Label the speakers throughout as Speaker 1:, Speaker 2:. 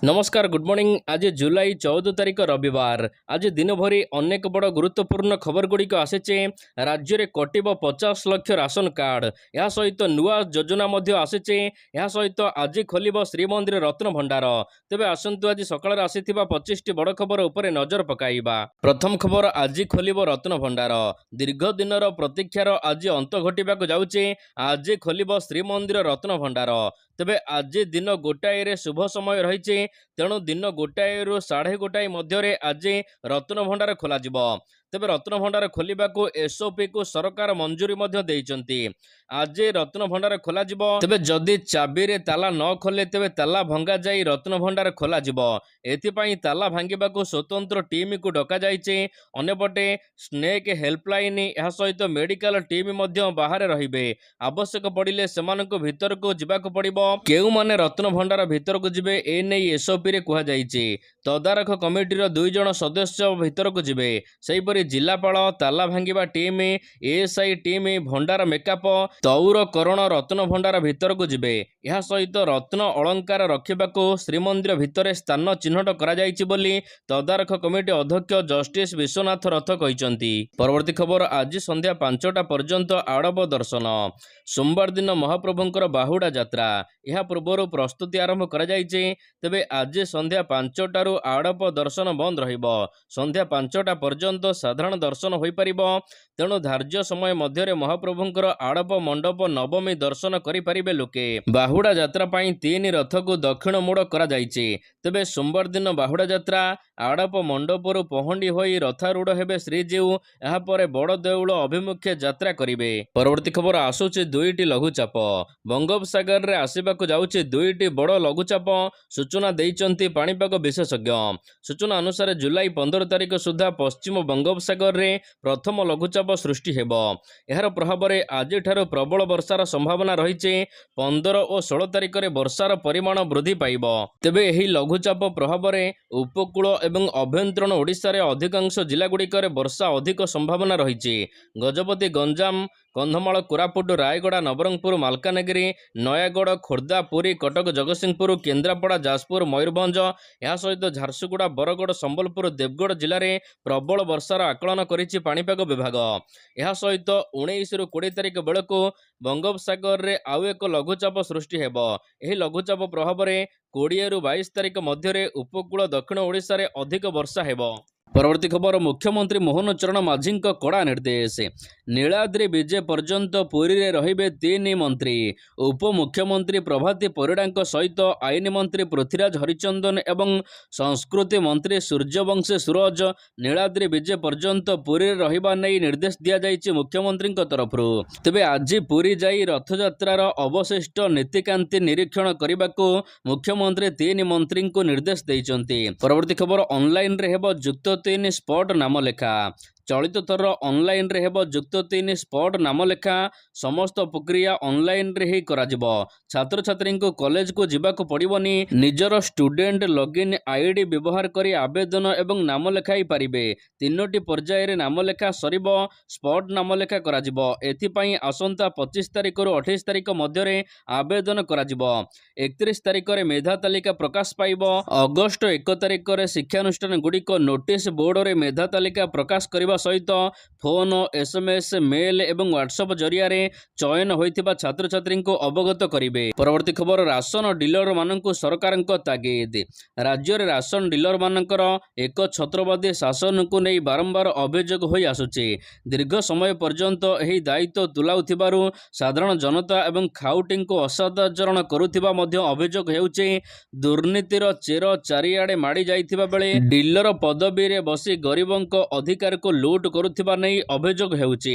Speaker 1: नमस्कार good morning. आज जुलाई 14 तारिख रविवार। आज दिन भरी अनेक बड़ गुरुत्वपूर्ण खबर गुड़िक आसीचे। राज्य में कटिब 50 लाख राशन कार्ड। यह सहित नुआ योजना आसीचे। यह सहित आज खोलिब श्रीमंदिर रत्न भंडार। तेबे आसंतु आज सकाळ आसीथिबा 25 टी बड़ खबर उपरे नजर पकाइबा। प्रथम खबर, आज खोलिब रत्न भंडार। दीर्घ दिनर प्रतीक्षार आज अंत घटिबाक जाउचे। आज खोलिब श्रीमंदिर रत्न भंडार। तेबे आज दिन गोटाए रे शुभ समय रही। तेणु दिन गोटाए रु 1:30 मध्य आज रत्न भंडार खोल। तेबे रत्न भंडार खोलिबाकू एसओपी को सरकार मंजूरी देइचंती। आज रत्न भंडार खोल। तेबे जदि चाबी रे ताला न खोले तेबे ताला भंगा जाई रत्न भंडार खोल। एथिपाई ताला भांगिबाकू स्वतंत्र टीम को डका जाइचे। अन्यपटे स्नेक हेल्पलाइन यह सहित मेडिकल टीम बाहर रहिबे। आवश्यक पड़िले सेमानकु भितर को जिबाकू पड़िबो। केउ माने रत्न भंडार भितर को जिबे ए नै एसओपी रे कुहा जाइचे। तदारख कमिटीर 2 जण सदस्य भितर को जिबे। सेहिपरि जिलापाल, ताला भांगिबा टीम, एएसआई टीम भंडार मेकअप, तौरकरण रत्न भंडार भितर को जिबे। यह सहित रत्न अलंकार रखिबाकू श्रीमंदिर भितर स्थान चिन्हट करा जाइछि बोली तदारख कमिटी अध्यक्ष जस्टिस विश्वनाथ रथ कहिसंती। परवर्ती खबर, आज संध्या 5टा पर्यंत आड़प दर्शन। सोमवार दिन महाप्रभुंकर बाहुड़ा यात्रा। यह पूर्व प्रस्तुति आरंभ करा जाइछि। तेबे आज संध्या 5टारू आड़प दर्शन बंद रहिबो। संध्या 5टा पर्यंत साधारण दर्शन होई परिबो। तेणु धार्य समय मध्य महाप्रभुंकर आड़प मंडप नवमी दर्शन करि परिबे लोके। बाहुड़ा यात्रा पाई 3 रथ को दक्षिण मोड़ करा जाइछि। तेबे सोमवार दिन बाहुड़ा यात्रा आड़प मंडपरु पहंडी होई रथारूढ़ हेबे श्रीजीउ। यहा परे बड़ देउळ अभिमुखे यात्रा करिवे। परवर्ती खबर आसुछि 2टी लघुचाप। बंगोपसागर रे आसीबाकू जाउछि 2टी बड़ लघुचाप। सूचना देइचंती पाणीपाग विशेषज्ञ। सूचना अनुसार जुलाई 15 तारिख सुधा पश्चिम बंगोपसागर रे प्रथम लघुचाप सृष्टि हेबो। एहार प्रभाव रे आज ठारो प्रबल वर्षार संभावना रहिছে। 15 और 16 तारिख रे वर्षार परिमाण वृद्धि पाइबो। तेबे एही लघुचाप प्रभाव रे उपकूल एवं अभ्यंतरण ओडिशा रे अधिकांश जिला गुड़िक वर्षा अधिक संभावना रहिছে। गजपति, गंजाम, कंधमाल, कोरापुट, रायगड़ा, नवरंगपुर, मालकानगिरी, नयागढ़, खोर्धा, पुरी, कटक, जगतसिंहपुर, केन्द्रापड़ा, जाजपुर, मयूरभंज यह सहित झारसुगुड़ा, बरगड़, संबलपुर, देवगढ़ जिले में प्रबल वर्षार आकलन करिछि पाणीपाग विभाग। यह सहित 19 ରୁ 20 तारिख बेलू बंगोपसागर रे आउ एक लघुचाप सृष्टि हेबो। एही लघुचाप प्रभाव रे 20 ରୁ 22 तारिख मध्य उपकूल दक्षिण ओडिशा रे अधिक वर्षा हेबो। परवर्ती खबर, मुख्यमंत्री मोहन चरण माझी कड़ा निर्देश। नीलाद्रि विजय पर्यंत पुरी रे रहिबे 3 मंत्री। उप मुख्यमंत्री प्रभाती परिड़ा सहित आईन मंत्री पृथ्वीराज हरिचंदन एवं संस्कृति मंत्री सूर्यवंशी सूरज नीलाद्रि विजय पर्यंत पुरी रे रहिबा नै निर्देश दिया जाइछि मुख्यमंत्री तरफ। तेबे आज पुरी जाई रथयात्रार अवशिष्ट नीतिकांति निरीक्षण करने मुख्यमंत्री 3 मंत्री को निर्देश देइचंती। परवर्ती खबर, ऑनलाइन रे हेबो जुक्त 3 स्पॉट नाम लेखा। चलित थर ऑनलाइन रे हेबो जुक्त 3 स्पॉट नाम लेखा। समस्त प्रक्रिया ऑनलाइन रे ही करा जिवो। छात्र छात्री को कॉलेज को जिबाको पड़िबोनी। निजर स्टूडेंट लॉगिन आईडी व्यवहार करी आवेदन एवं नाम लेखाई पारिबे। 3टी पर्याय रे नाम लेखा सरिबो। स्पॉट नाम लेखा करा जिवो। एथि पई आसंता 25 तारिख रु 28 तारिख मध्य रे आवेदन करा जिवो। 31 तारिख रे मेधा तालिका प्रकाश पाइबो। अगस्त 1 तारिख रे शिक्षानुष्ठान गुड़िक नोटिस बोर्ड रे मेधा तालिका प्रकाश करबा सहित फोन, एसएमएस, मेल एवं व्हाट्सएप जरिया रे चयन होइथिबा छात्र छात्री को अवगत करिवे। परवर्ती खबर, राशन डीलर मानकु सरकारक तागिद। राज्य रे राशन डीलर मानकर एक छत्रवादी शासन को नै बारंबार अभियोग होई आसुछि। दीर्घ समय पर्यंत एही दायित्व तुलाउथिबारु साधारण जनता एवं खाउटी को असाधारण करुथिबा मध्य अभियोग हेउछि। दुर्नीतिर चेर चारिआडे माड़ी जाइथिबा बेले डीलर पदवी रे बसी गरीबंक अधिकार को लूट करुथिबा नै अभियोग हेउछि।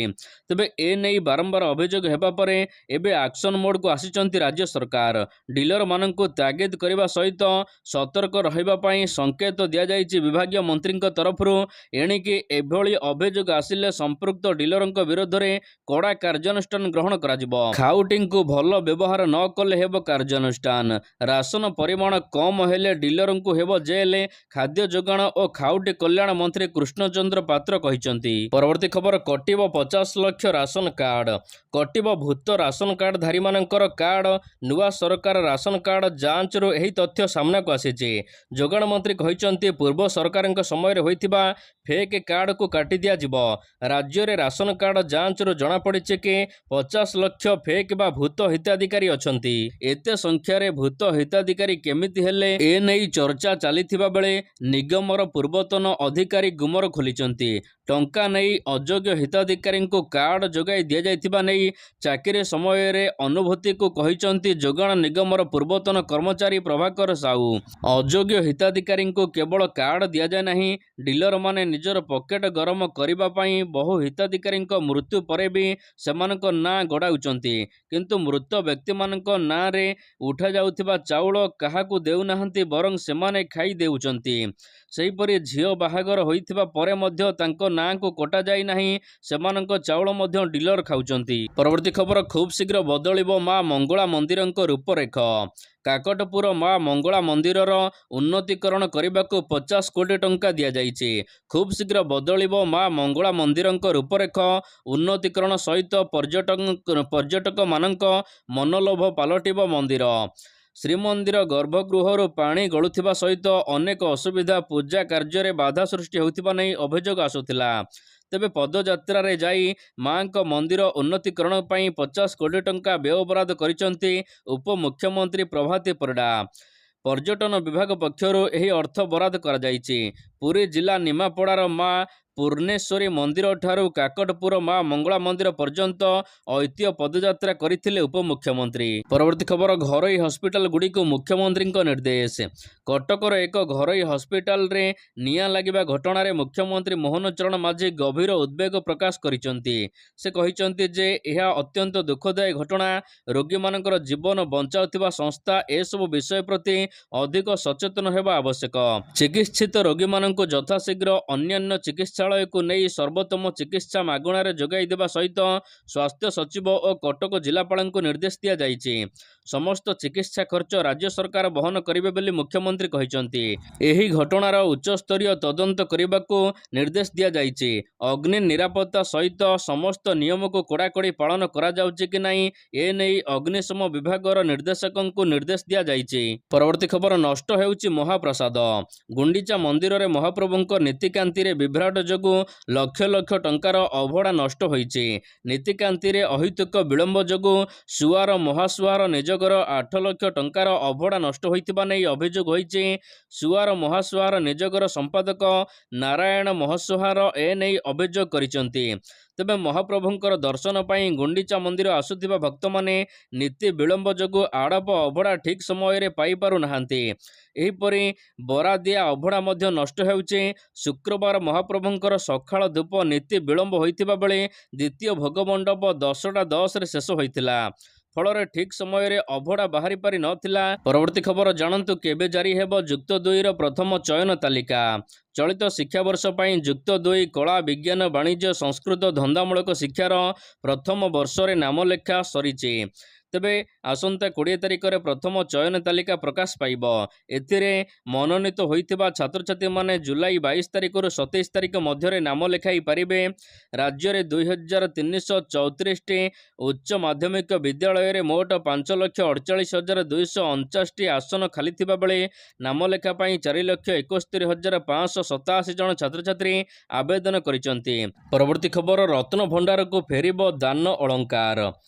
Speaker 1: तबे ए नै बारंबार अभियोग हेबा परे एबे एक्शन मोड को आसिचंती राज्य सरकार। डीलर मानकु तागिद करबा सहित सतर्क रहिबा पई संकेत दिया जाइछि विभागीय मंत्री तरफरु। एणिकी एभଳି अभियोग आसिले संपृक्त डीलरंक विरोध रे कड़ा कार्यानुष्ठान ग्रहण करा जिवो। खाउटी को भल व्यवहार न कले हेबो कार्यानुष्ठान। राशन परिमाण कम हेले डीलरंकु हेबो जेल। खाद्य जोगाण और खाउटी कल्याण मंत्री कृष्णचंद्र पात्र କହିଛନ୍ତି। ପରବର୍ତ୍ତୀ ଖବର, କଟିବ 50 ଲକ୍ଷ ରାସନ କାର୍ଡ। କଟିବ ଭୂତ ରାସନ କାର୍ଡଧାରୀମାନଙ୍କର କାର୍ଡ। ନୂଆ ସରକାର ରାସନ କାର୍ଡ ଯାଞ୍ଚରୁ ଏହି ତଥ୍ୟ ସାମ୍ନାକୁ ଆସିଛି। ଯୋଗାଣ ମନ୍ତ୍ରୀ କହିଛନ୍ତି, ପୂର୍ବ ସରକାରଙ୍କ ସମୟରେ ହୋଇଥିବା ଫେକ୍ କାର୍ଡକୁ କାଟି ଦିଆଯିବ। ରାଜ୍ୟରେ ରାସନ କାର୍ଡ ଯାଞ୍ଚରୁ ଜଣାପଡ଼ିଛି କି 50 ଲକ୍ଷ ଫେକ୍ ବା ଭୂତ ହିତାଧିକାରୀ ଅଛନ୍ତି। ଏତେ ସଂଖ୍ୟାରେ ଭୂତ ହିତାଧିକାରୀ କେମିତି ହେଲେ, ଏ ନେଇ ଚର୍ଚ୍ଚା ଚାଲିଥିବା ବେଳେ ନିଗମର ପୂର୍ବତନ ଅଧିକାରୀ ଗୁମର ଖୋଲିଛନ୍ତି। ଟଙ୍କା ନେଇ ଅଯୋଗ୍ୟ ହିତାଧିକାରୀଙ୍କୁ କାର୍ଡ ଯୋଗାଇ ଦିଆଯାଇଥିବା ନେଇ ଚାକିରି ସମୟରେ ଅନୁଭୂତିକୁ କହିଛନ୍ତି ଯୋଗାଣ ନିଗମର ପୂର୍ବତନ କର୍ମଚାରୀ ପ୍ରଭାକର ସାହୁ। ଅଯୋଗ୍ୟ ହିତାଧିକାରୀଙ୍କୁ କେବଳ କାର୍ଡ ଦିଆଯାଏ ନାହିଁ, ଡିଲରମାନେ ନିଜର ପକେଟ ଗରମ କରିବା ପାଇଁ ବହୁ ହିତାଧିକାରୀଙ୍କ ମୃତ୍ୟୁ ପରେ ବି ସେମାନଙ୍କ ନାଁ ଗଡ଼ାଉଛନ୍ତି। କିନ୍ତୁ ମୃତ ବ୍ୟକ୍ତିମାନଙ୍କ ନାଁରେ ଉଠାଯାଉଥିବା ଚାଉଳ କାହାକୁ ଦେଉନାହାନ୍ତି, ବରଂ ସେମାନେ ଖାଇ ଦେଉଛନ୍ତି। ସେହିପରି ଝିଅ ବାହାଘର ହୋଇଥିବା ପରେ ମଧ୍ୟ ତାଙ୍କ ନାଁକୁ କଟାଯାଇ ନାହିଁ, ସେମାନଙ୍କ ଚାଉଳ ମଧ୍ୟ ଡିଲର ଖାଉଛନ୍ତି। ପରବର୍ତ୍ତୀ ଖବର, ଖୁବ୍ ଶୀଘ୍ର ବଦଳିବ ମା ମଙ୍ଗଳା ମନ୍ଦିରଙ୍କ ରୂପରେଖ। କାକଟପୁର ମା ମଙ୍ଗଳା ମନ୍ଦିରର ଉନ୍ନତିକରଣ କରିବାକୁ 50 କୋଟି ଟଙ୍କା ଦିଆଯାଇଛି। ଖୁବ୍ ଶୀଘ୍ର ବଦଳିବ ମା ମଙ୍ଗଳା ମନ୍ଦିରଙ୍କ ରୂପରେଖ। ଉନ୍ନତିକରଣ ସହିତ ପର୍ଯ୍ୟଟକମାନଙ୍କ ମନଲୋଭ ପାଲଟିବ ମନ୍ଦିର। ଶ୍ରୀମନ୍ଦିର ଗର୍ଭଗୃହରୁ ପାଣି ଗଳୁଥିବା ସହିତ ଅନେକ ଅସୁବିଧା, ପୂଜା କାର୍ଯ୍ୟରେ ବାଧା ସୃଷ୍ଟି ହେଉଥିବା ନେଇ ଅଭିଯୋଗ ଆସୁଥିଲା। ତେବେ ପଦଯାତ୍ରାରେ ଯାଇ ମାଙ୍କ ମନ୍ଦିର ଉନ୍ନତିକରଣ ପାଇଁ 50 କୋଟି ଟଙ୍କା ବ୍ୟୟବରାଦ କରିଛନ୍ତି ଉପମୁଖ୍ୟମନ୍ତ୍ରୀ ପ୍ରଭାତୀ ପରିଡ଼ା। ପର୍ଯ୍ୟଟନ ବିଭାଗ ପକ୍ଷରୁ ଏହି ଅର୍ଥ ବରାଦ କରାଯାଇଛି। ପୁରୀ ଜିଲ୍ଲା ନିମାପଡ଼ାର ମା ପୂର୍ଣ୍ଣେଶ୍ୱରୀ ମନ୍ଦିରଠାରୁ କାକଟପୁର ମା ମଙ୍ଗଳା ମନ୍ଦିର ପର୍ଯ୍ୟନ୍ତ ଐତିହ୍ୟ ପଦଯାତ୍ରା କରିଥିଲେ ଉପମୁଖ୍ୟମନ୍ତ୍ରୀ। ପରବର୍ତ୍ତୀ ଖବର, ଘରୋଇ ହସ୍ପିଟାଲଗୁଡ଼ିକୁ ମୁଖ୍ୟମନ୍ତ୍ରୀଙ୍କ ନିର୍ଦ୍ଦେଶ। କଟକର ଏକ ଘରୋଇ ହସ୍ପିଟାଲରେ ନିଆଁ ଲାଗିବା ଘଟଣାରେ ମୁଖ୍ୟମନ୍ତ୍ରୀ ମୋହନ ଚରଣ ମାଝୀ ଗଭୀର ଉଦ୍ବେଗ ପ୍ରକାଶ କରିଛନ୍ତି। ସେ କହିଛନ୍ତି ଯେ ଏହା ଅତ୍ୟନ୍ତ ଦୁଃଖଦାୟୀ ଘଟଣା। ରୋଗୀମାନଙ୍କର ଜୀବନ ବଞ୍ଚାଉଥିବା ସଂସ୍ଥା ଏସବୁ ବିଷୟ ପ୍ରତି ଅଧିକ ସଚେତନ ହେବା ଆବଶ୍ୟକ। ଚିକିତ୍ସିତ ରୋଗୀମାନଙ୍କୁ ଯଥାଶୀଘ୍ର ଅନ୍ୟାନ୍ୟ ଚିକିତ୍ସାଳୟକୁ ନେଇ ସର୍ବୋତ୍ତମ ଚିକିତ୍ସା ମାଗଣାରେ ଯୋଗାଇ ଦେବା ସହିତ ସ୍ୱାସ୍ଥ୍ୟ ସଚିବ ଓ କଟକ ଜିଲ୍ଲାପାଳଙ୍କୁ ନିର୍ଦ୍ଦେଶ ଦିଆଯାଇଛି। ସମସ୍ତ ଚିକିତ୍ସା ଖର୍ଚ୍ଚ ରାଜ୍ୟ ସରକାର ବହନ କରିବେ ବୋଲି ମୁଖ୍ୟମନ୍ତ୍ରୀ କହିଛନ୍ତି। ଏହି ଘଟଣାର ଉଚ୍ଚସ୍ତରୀୟ ତଦନ୍ତ କରିବାକୁ ନିର୍ଦ୍ଦେଶ ଦିଆଯାଇଛି। ଅଗ୍ନି ନିରାପତ୍ତା ସହିତ ସମସ୍ତ ନିୟମକୁ କଡ଼ାକଡ଼ି ପାଳନ କରାଯାଉଛି କି ନାହିଁ, ଏ ନେଇ ଅଗ୍ନିଶମ ବିଭାଗର ନିର୍ଦ୍ଦେଶକଙ୍କୁ ନିର୍ଦ୍ଦେଶ ଦିଆଯାଇଛି। ପରବର୍ତ୍ତୀ ଖବର, ନଷ୍ଟ ହେଉଛି ମହାପ୍ରସାଦ। ଗୁଣ୍ଡିଚା ମନ୍ଦିରରେ ମହାପ୍ରଭୁଙ୍କ ନୀତିକାନ୍ତିରେ ବିଭ୍ରାଟ ଯୋଗୁଁ ଲକ୍ଷ ଲକ୍ଷ ଟଙ୍କାର ଅଭଡ଼ା ନଷ୍ଟ ହୋଇଛି। ନୀତିକାନ୍ତିରେ ଅହେତୁକ ବିଳମ୍ବ ଯୋଗୁଁ ସୁଆର ମହାସୁଆର ନିଯୋଗର 8 ଲକ୍ଷ ଟଙ୍କାର ଅଭଡ଼ା ନଷ୍ଟ ହୋଇଥିବା ନେଇ ଅଭିଯୋଗ ହୋଇଛି। ସୁଆର ମହାସୁଆର ନିଯୋଗର ସମ୍ପାଦକ ନାରାୟଣ ମହାସୁଆର ଏ ନେଇ ଅଭିଯୋଗ କରିଛନ୍ତି। ତେବେ ମହାପ୍ରଭୁଙ୍କର ଦର୍ଶନ ପାଇଁ ଗୁଣ୍ଡିଚା ମନ୍ଦିର ଆସୁଥିବା ଭକ୍ତମାନେ ନୀତି ବିଳମ୍ବ ଯୋଗୁଁ ଆଡ଼ପ ଅଭଡ଼ା ଠିକ୍ ସମୟରେ ପାଇପାରୁନାହାନ୍ତି। ଏହିପରି ବରାଦିଆ ଅଭଡ଼ା ମଧ୍ୟ ନଷ୍ଟ ହେଉଛି। ଶୁକ୍ରବାର ମହାପ୍ରଭୁଙ୍କର ସକାଳ ଧୂପ ନୀତି ବିଳମ୍ବ ହୋଇଥିବା ବେଳେ ଦ୍ୱିତୀୟ ଭୋଗମଣ୍ଡପ 10:10ରେ ଶେଷ ହୋଇଥିଲା। ଫଳରେ ଠିକ୍ ସମୟରେ ଅଭଡ଼ା ବାହାରି ପାରି ନଥିଲା। ପରବର୍ତ୍ତୀ ଖବର, ଜାଣନ୍ତୁ କେବେ ଜାରି ହେବ ଯୁକ୍ତ 2ର ପ୍ରଥମ ଚୟନ ତାଲିକା। ଚଳିତ ଶିକ୍ଷାବର୍ଷ ପାଇଁ ଯୁକ୍ତ 2 କଳା, ବିଜ୍ଞାନ, ବାଣିଜ୍ୟ, ସଂସ୍କୃତ ଧନ୍ଦାମୂଳକ ଶିକ୍ଷାର ପ୍ରଥମ ବର୍ଷରେ ନାମଲେଖା ସରିଛି। ତେବେ ଆସନ୍ତା 20 ତାରିଖରେ ପ୍ରଥମ ଚୟନ ତାଲିକା ପ୍ରକାଶ ପାଇବ। ଏଥିରେ ମନୋନୀତ ହୋଇଥିବା ଛାତ୍ରଛାତ୍ରୀମାନେ ଜୁଲାଇ 22 ତାରିଖରୁ 27 ତାରିଖ ମଧ୍ୟରେ ନାମ ଲେଖାଇ ପାରିବେ। ରାଜ୍ୟରେ 2334ଟି ଉଚ୍ଚ ମାଧ୍ୟମିକ ବିଦ୍ୟାଳୟରେ ମୋଟ 5,48,249ଟି ଆସନ ଖାଲିଥିବା ବେଳେ ନାମଲେଖା ପାଇଁ 4,71,587 ଜଣ ଛାତ୍ରଛାତ୍ରୀ ଆବେଦନ କରିଛନ୍ତି। ପରବର୍ତ୍ତୀ ଖବର, ରତ୍ନ ଭଣ୍ଡାରକୁ ଫେରିବ ଦାନ ଅଳଙ୍କାର।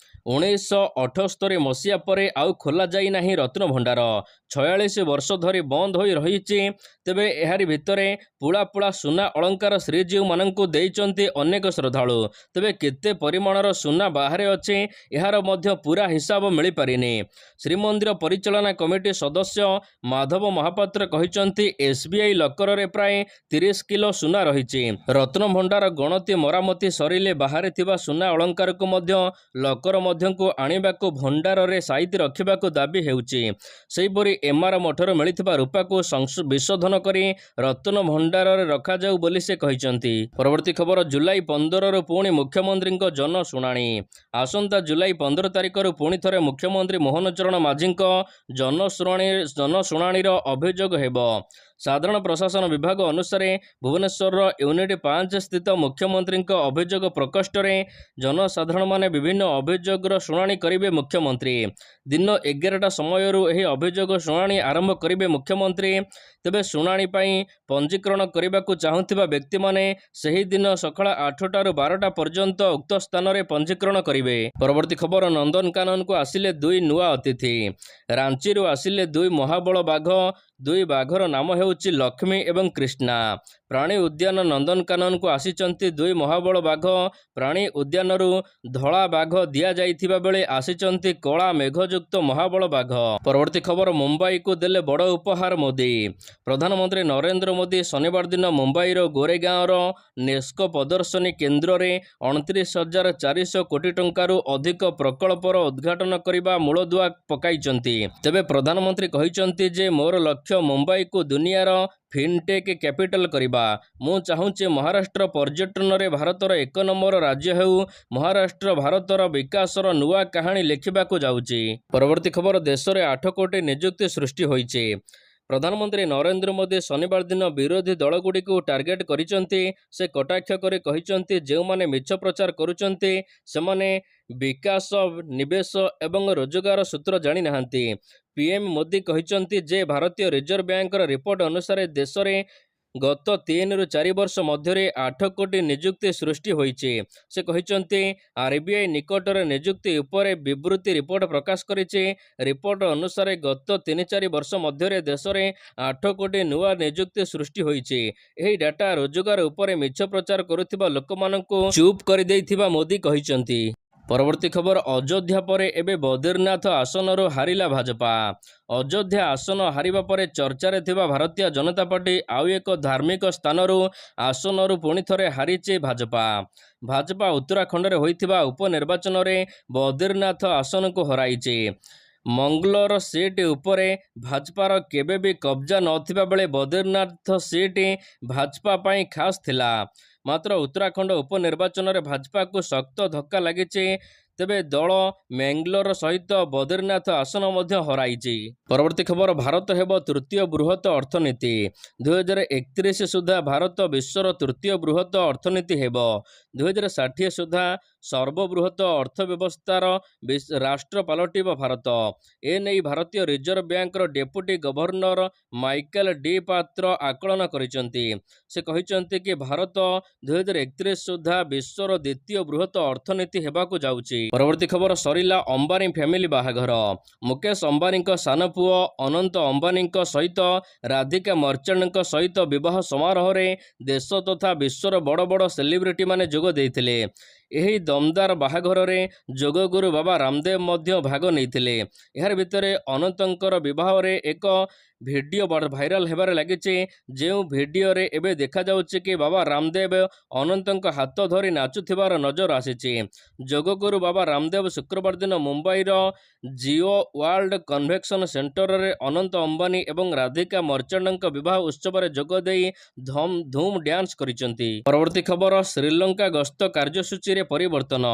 Speaker 1: 1978 ମସିହା ପରେ ଆଉ ଖୋଲାଯାଇ ନାହିଁ ରତ୍ନ ଭଣ୍ଡାର। 46 ବର୍ଷ ଧରି ବନ୍ଦ ହୋଇ ରହିଛି। ତେବେ ଏହାରି ଭିତରେ ପୁଳା ପୁଳା ସୁନା ଅଳଙ୍କାର ଶ୍ରୀଜୀଉମାନଙ୍କୁ ଦେଇଛନ୍ତି ଅନେକ ଶ୍ରଦ୍ଧାଳୁ। ତେବେ କେତେ ପରିମାଣର ସୁନା ବାହାରେ ଅଛି, ଏହାର ମଧ୍ୟ ପୂରା ହିସାବ ମିଳିପାରିନି। ଶ୍ରୀମନ୍ଦିର ପରିଚାଳନା କମିଟି ସଦସ୍ୟ ମାଧବ ମହାପାତ୍ର କହିଛନ୍ତି, SBI ଲକରରେ ପ୍ରାୟ 30 କିଲୋ ସୁନା ରହିଛି। ରତ୍ନ ଭଣ୍ଡାର ଗଣତି ମରାମତି ସରିଲେ ବାହାରେ ଥିବା ସୁନା ଅଳଙ୍କାରକୁ ମଧ୍ୟ ଲକର ମଧ୍ୟକୁ ଆଣିବାକୁ, ଭଣ୍ଡାରରେ ସାଇତି ରଖିବାକୁ ଦାବି ହେଉଛି। ସେହିପରି ଏମାର ମଠରୁ ମିଳିଥିବା ରୂପାକୁ ବିଶୋଧନ କରି ରତ୍ନ ଭଣ୍ଡାରରେ ରଖାଯାଉ ବୋଲି ସେ କହିଛନ୍ତି। ପରବର୍ତ୍ତୀ ଖବର, ଜୁଲାଇ 15ରୁ ପୁଣି ମୁଖ୍ୟମନ୍ତ୍ରୀଙ୍କ ଜନଶୁଣାଣି। ଆସନ୍ତା ଜୁଲାଇ 15 ତାରିଖରୁ ପୁଣି ଥରେ ମୁଖ୍ୟମନ୍ତ୍ରୀ ମୋହନ ଚରଣ ମାଝୀଙ୍କ ଜନଶୁଣାଣିର ଅଭିଯୋଗ ହେବ। ସାଧାରଣ ପ୍ରଶାସନ ବିଭାଗ ଅନୁସାରେ ଭୁବନେଶ୍ୱରର ୟୁନିଟ୍ 5 ସ୍ଥିତ ମୁଖ୍ୟମନ୍ତ୍ରୀଙ୍କ ଅଭିଯୋଗ ପ୍ରକୋଷ୍ଠରେ ଜନସାଧାରଣମାନେ ବିଭିନ୍ନ ଅଭିଯୋଗର ଶୁଣାଣି କରିବେ ମୁଖ୍ୟମନ୍ତ୍ରୀ। ଦିନ 11ଟା ସମୟରୁ ଏହି ଅଭିଯୋଗ ଶୁଣାଣି ଆରମ୍ଭ କରିବେ ମୁଖ୍ୟମନ୍ତ୍ରୀ। ତେବେ ଶୁଣାଣି ପାଇଁ ପଞ୍ଜୀକରଣ କରିବାକୁ ଚାହୁଁଥିବା ବ୍ୟକ୍ତିମାନେ ସେହି ଦିନ ସକାଳ 8ଟାରୁ 12ଟା ପର୍ଯ୍ୟନ୍ତ ଉକ୍ତ ସ୍ଥାନରେ ପଞ୍ଜୀକରଣ କରିବେ। ପରବର୍ତ୍ତୀ ଖବର, ନନ୍ଦନକାନନକୁ ଆସିଲେ 2 ନୂଆ ଅତିଥି। ରାଞ୍ଚିରୁ ଆସିଲେ 2 ମହାବଳ ବାଘ। 2 ବାଘର ନାମ ହେଉଛି ଲକ୍ଷ୍ମୀ ଏବଂ କ୍ରିଷ୍ଣା। ପ୍ରାଣୀ ଉଦ୍ୟାନ ନନ୍ଦନକାନନକୁ ଆସିଛନ୍ତି 2 ମହାବଳ ବାଘ। ପ୍ରାଣୀ ଉଦ୍ୟାନରୁ ଧଳା ବାଘ ଦିଆଯାଇଥିବା ବେଳେ ଆସିଛନ୍ତି କଳା ମେଘଯୁକ୍ତ ମହାବଳ ବାଘ। ପରବର୍ତ୍ତୀ ଖବର, ମୁମ୍ବାଇକୁ ଦେଲେ ବଡ଼ ଉପହାର ମୋଦି। ପ୍ରଧାନମନ୍ତ୍ରୀ ନରେନ୍ଦ୍ର ମୋଦି ଶନିବାର ଦିନ ମୁମ୍ବାଇର ଗୋରେଗାଁର ନେସ୍କୋ ପ୍ରଦର୍ଶନୀ କେନ୍ଦ୍ରରେ 29,400 କୋଟି ଟଙ୍କାରୁ ଅଧିକ ପ୍ରକଳ୍ପର ଉଦ୍ଘାଟନ କରିବା ମୂଳଦୁଆ ପକାଇଛନ୍ତି। ତେବେ ପ୍ରଧାନମନ୍ତ୍ରୀ କହିଛନ୍ତି ଯେ ମୋର ଲକ୍ଷ୍ୟ ମୁମ୍ବାଇକୁ ଦୁନିଆର ଫିନ୍ଟେକ୍ କ୍ୟାପିଟାଲ କରିବା। ମୁଁ ଚାହୁଁଛି ମହାରାଷ୍ଟ୍ର ପର୍ଯ୍ୟଟନରେ ଭାରତର 1 ନମ୍ବର ରାଜ୍ୟ ହେଉ। ମହାରାଷ୍ଟ୍ର ଭାରତର ବିକାଶର ନୂଆ କାହାଣୀ ଲେଖିବାକୁ ଯାଉଛି। ପରବର୍ତ୍ତୀ ଖବର, ଦେଶରେ 8 କୋଟି ନିଯୁକ୍ତି ସୃଷ୍ଟି ହୋଇଛି। ପ୍ରଧାନମନ୍ତ୍ରୀ ନରେନ୍ଦ୍ର ମୋଦି ଶନିବାର ଦିନ ବିରୋଧୀ ଦଳଗୁଡ଼ିକୁ ଟାର୍ଗେଟ କରିଛନ୍ତି। ସେ କଟାକ୍ଷ କରି କହିଛନ୍ତି ଯେଉଁମାନେ ମିଛ ପ୍ରଚାର କରୁଛନ୍ତି ସେମାନେ ବିକାଶ, ନିବେଶ ଏବଂ ରୋଜଗାର ସୂତ୍ର ଜାଣିନାହାନ୍ତି। ପିଏମ୍ ମୋଦି କହିଛନ୍ତି ଯେ ଭାରତୀୟ ରିଜର୍ଭ ବ୍ୟାଙ୍କର ରିପୋର୍ଟ ଅନୁସାରେ ଦେଶରେ ଗତ 3ରୁ 4 ବର୍ଷ ମଧ୍ୟରେ 8 କୋଟି ନିଯୁକ୍ତି ସୃଷ୍ଟି ହୋଇଛି। ସେ କହିଛନ୍ତି ଆର୍ବିଆଇ ନିକଟରେ ନିଯୁକ୍ତି ଉପରେ ବିବୃତି ରିପୋର୍ଟ ପ୍ରକାଶ କରିଛି। ରିପୋର୍ଟ ଅନୁସାରେ ଗତ 3-4 ବର୍ଷ ମଧ୍ୟରେ ଦେଶରେ 8 କୋଟି ନୂଆ ନିଯୁକ୍ତି ସୃଷ୍ଟି ହୋଇଛି। ଏହି ଡାଟା ରୋଜଗାର ଉପରେ ମିଛ ପ୍ରଚାର କରୁଥିବା ଲୋକମାନଙ୍କୁ ଚୁପ୍ କରିଦେଇଥିବା ମୋଦି କହିଛନ୍ତି। ପରବର୍ତ୍ତୀ ଖବର, ଅଯୋଧ୍ୟା ପରେ ଏବେ ବଦ୍ରିନାଥ ଆସନରୁ ହାରିଲା ଭାଜପା। ଅଯୋଧ୍ୟା ଆସନ ହାରିବା ପରେ ଚର୍ଚ୍ଚାରେ ଥିବା ଭାରତୀୟ ଜନତା ପାର୍ଟି ଆଉ ଏକ ଧାର୍ମିକ ଆସନରୁ ପୁଣି ଥରେ ହାରିଛି ଭାଜପା। ଭାଜପା ଉତ୍ତରାଖଣ୍ଡରେ ହୋଇଥିବା ଉପନିର୍ବାଚନରେ ବଦ୍ରିନାଥ ଆସନକୁ ହରାଇଛି। ମଙ୍ଗଲୋର ସିଟ୍ ଉପରେ ଭାଜପାର କେବେ ବି କବ୍ଜା ନଥିବା ବେଳେ ବଦ୍ରିନାଥ ସିଟ୍ ଭାଜପା ପାଇଁ ଖାସ୍ ଥିଲା। ମାତ୍ର ଉତ୍ତରାଖଣ୍ଡ ଉପନିର୍ବାଚନରେ ଭାଜପାକୁ ଶକ୍ତ ଧକ୍କା ଲାଗିଛି। ତେବେ ଦଳ ମେଙ୍ଗଲୋର ସହିତ ବଦ୍ରିନାଥ ଆସନ ମଧ୍ୟ ହରାଇଛି। ପରବର୍ତ୍ତୀ ଖବର, ଭାରତ ହେବ ତୃତୀୟ ବୃହତ ଅର୍ଥନୀତି। 2031 ସୁଦ୍ଧା ଭାରତ ବିଶ୍ୱର ତୃତୀୟ ବୃହତ ଅର୍ଥନୀତି ହେବ। 2060 ସୁଦ୍ଧା ସର୍ବବୃହତ ଅର୍ଥବ୍ୟବସ୍ଥାର ରାଷ୍ଟ୍ର ପାଲଟିବ ଭାରତ। ଏନେଇ ଭାରତୀୟ ରିଜର୍ଭ ବ୍ୟାଙ୍କର ଡେପୁଟି ଗଭର୍ଣ୍ଣର ମାଇକେଲ ଡି ପାତ୍ର ଆକଳନ କରିଛନ୍ତି। ସେ କହିଛନ୍ତି କି ଭାରତ 2031 ସୁଦ୍ଧା ବିଶ୍ୱର ଦ୍ୱିତୀୟ ବୃହତ ଅର୍ଥନୀତି ହେବାକୁ ଯାଉଛି। ପରବର୍ତ୍ତୀ ଖବର, ସରିଲା ଅମ୍ବାନୀ ଫ୍ୟାମିଲି ବାହାଘର। ମୁକେଶ ଅମ୍ବାନୀଙ୍କ ସାନ ପୁଅ ଅନନ୍ତ ଅମ୍ବାନୀଙ୍କ ସହିତ ରାଧିକା ମର୍ଚ୍ଚାଣ୍ଟଙ୍କ ସହିତ ବିବାହ ସମାରୋହରେ ଦେଶ ତଥା ବିଶ୍ୱର ବଡ଼ ବଡ଼ ସେଲିବ୍ରିଟିମାନେ ଯୋଗ ଦେଇଥିଲେ। ଏହି ଦମଦାର ବାହାଘରରେ ଯୋଗଗୁରୁ ବାବା ରାମଦେବ ମଧ୍ୟ ଭାଗ ନେଇଥିଲେ। ଏହାର ଭିତରେ ଅନନ୍ତଙ୍କର ବିବାହରେ ଏକ ଭିଡ଼ିଓ ଭାଇରାଲ ହେବାରେ ଲାଗିଛି। ଯେଉଁ ଭିଡ଼ିଓରେ ଏବେ ଦେଖାଯାଉଛି କି ବାବା ରାମଦେବ ଅନନ୍ତଙ୍କ ହାତ ଧରି ନାଚୁଥିବାର ନଜର ଆସିଛି। ଯୋଗଗୁରୁ ବାବା ରାମଦେବ ଶୁକ୍ରବାର ଦିନ ମୁମ୍ବାଇର ଜିଓ ୱାର୍ଲ୍ଡ କନଭେନସନ ସେଣ୍ଟରରେ ଅନନ୍ତ ଅମ୍ବାନୀ ଏବଂ ରାଧିକା ମର୍ଚ୍ଚାଣ୍ଟଙ୍କ ବିବାହ ଉତ୍ସବରେ ଯୋଗ ଦେଇ ଧୁମ୍ ଡ୍ୟାନ୍ସ କରିଛନ୍ତି। ପରବର୍ତ୍ତୀ ଖବର, ଶ୍ରୀଲଙ୍କା ଗସ୍ତ କାର୍ଯ୍ୟସୂଚୀରେ ପରିବର୍ତ୍ତନ।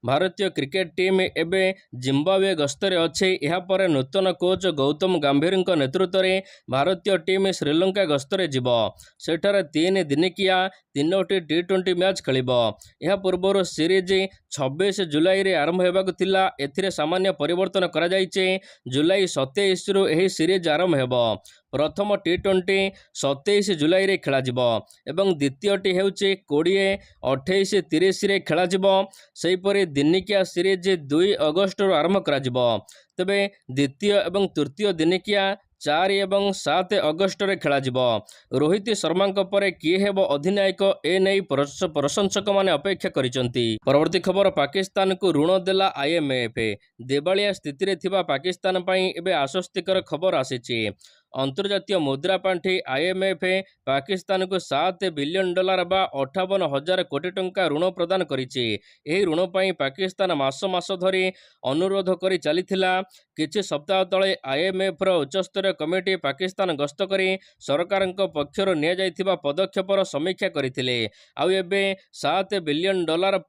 Speaker 1: ଭାରତୀୟ କ୍ରିକେଟ ଟିମ୍ ଏବେ ଜିମ୍ବାୱେ ଗସ୍ତରେ ଅଛି। ଏହାପରେ ନୂତନ କୋଚ୍ ଗୌତମ ଗମ୍ଭୀରଙ୍କ ନେତୃତ୍ୱରେ ଭାରତୀୟ ଟିମ୍ ଶ୍ରୀଲଙ୍କା ଗସ୍ତରେ ଯିବ। ସେଠାରେ 3 ଦିନିକିଆ 3ଟି T20 ମ୍ୟାଚ୍ ଖେଳିବ। ଏହା ପୂର୍ବରୁ ସିରିଜ୍ 26 ଜୁଲାଇରେ ଆରମ୍ଭ ହେବାକୁ ଥିଲା। ଏଥିରେ ସାମାନ୍ୟ ପରିବର୍ତ୍ତନ କରାଯାଇଛି। ଜୁଲାଇ 27ରୁ ଏହି ସିରିଜ୍ ଆରମ୍ଭ ହେବ। ପ୍ରଥମ T20 27 ଜୁଲାଇରେ ଖେଳାଯିବ ଏବଂ ଦ୍ୱିତୀୟଟି ହେଉଛି 20, 28, 30ରେ ଖେଳାଯିବ। ସେହିପରି ଦିନିକିଆ ସିରିଜ୍ 2 ଅଗଷ୍ଟରୁ ଆରମ୍ଭ କରାଯିବ। ତେବେ ଦ୍ୱିତୀୟ ଏବଂ ତୃତୀୟ ଦିନିକିଆ 4 ଏବଂ 7 ଅଗଷ୍ଟରେ ଖେଳାଯିବ। ରୋହିତ ଶର୍ମାଙ୍କ ପରେ କିଏ ହେବ ଅଧିନାୟକ, ଏନେଇ ପ୍ରଶଂସକମାନେ ଅପେକ୍ଷା କରିଛନ୍ତି। ପରବର୍ତ୍ତୀ ଖବର, ପାକିସ୍ତାନକୁ ଋଣ ଦେଲା IMF। ଦେବାଳିଆ ସ୍ଥିତିରେ ଥିବା ପାକିସ୍ତାନ ପାଇଁ ଏବେ ଆଶ୍ୱସ୍ତିକର ଖବର ଆସିଛି। ଅନ୍ତର୍ଜାତୀୟ ମୁଦ୍ରା ପାଣ୍ଠି IMF ପାକିସ୍ତାନକୁ $7 ବିଲିୟନ ବା 58,000 କୋଟି ଟଙ୍କା ଋଣ ପ୍ରଦାନ କରିଛି। ଏହି ଋଣ ପାଇଁ ପାକିସ୍ତାନ ମାସ ଧରି ଅନୁରୋଧ କରି ଚାଲିଥିଲା। କିଛି ସପ୍ତାହ ତଳେ IMFର ଉଚ୍ଚସ୍ତରୀୟ କମିଟି ପାକିସ୍ତାନ ଗସ୍ତ କରି ସରକାରଙ୍କ ପକ୍ଷରୁ ନିଆଯାଇଥିବା ପଦକ୍ଷେପର ସମୀକ୍ଷା କରିଥିଲେ। ଆଉ ଏବେ $7 ବିଲିୟନ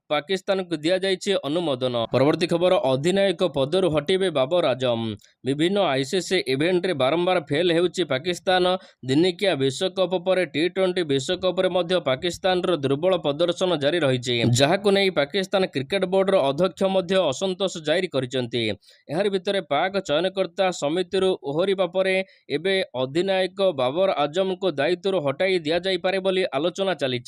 Speaker 1: ପାକିସ୍ତାନକୁ ଦିଆଯାଇଛି ଅନୁମୋଦନ। ପରବର୍ତ୍ତୀ ଖବର, ଅଧିନାୟକ ପଦରୁ ହଟିବେ ବାବର ଆଜମ। ବିଭିନ୍ନ ICC ଇଭେଣ୍ଟରେ ବାରମ୍ବାର ଫେଲ୍ ହେଉଛି ପାକିସ୍ତାନ। ଦିନିକିଆ ବିଶ୍ୱକପ୍ ପରେ ଟି20 ବିଶ୍ୱକପରେ ମଧ୍ୟ ପାକିସ୍ତାନର ଦୁର୍ବଳ ପ୍ରଦର୍ଶନ ଜାରି ରହିଛି, ଯାହାକୁ ନେଇ ପାକିସ୍ତାନ କ୍ରିକେଟ ବୋର୍ଡର ଅଧ୍ୟକ୍ଷ ମଧ୍ୟ ଅସନ୍ତୋଷ ଜାରି କରିଛନ୍ତି। ଏହାରି ଭିତରେ ପାକ୍ ଚୟନକର୍ତ୍ତା ସମିତିରୁ ଓହରିବା ପରେ ଏବେ ଅଧିନାୟକ ବାବର ଆଜମଙ୍କୁ ଦାୟିତ୍ୱରୁ ହଟାଇ ଦିଆଯାଇପାରେ ବୋଲି ଆଲୋଚନା ଚାଲିଛି।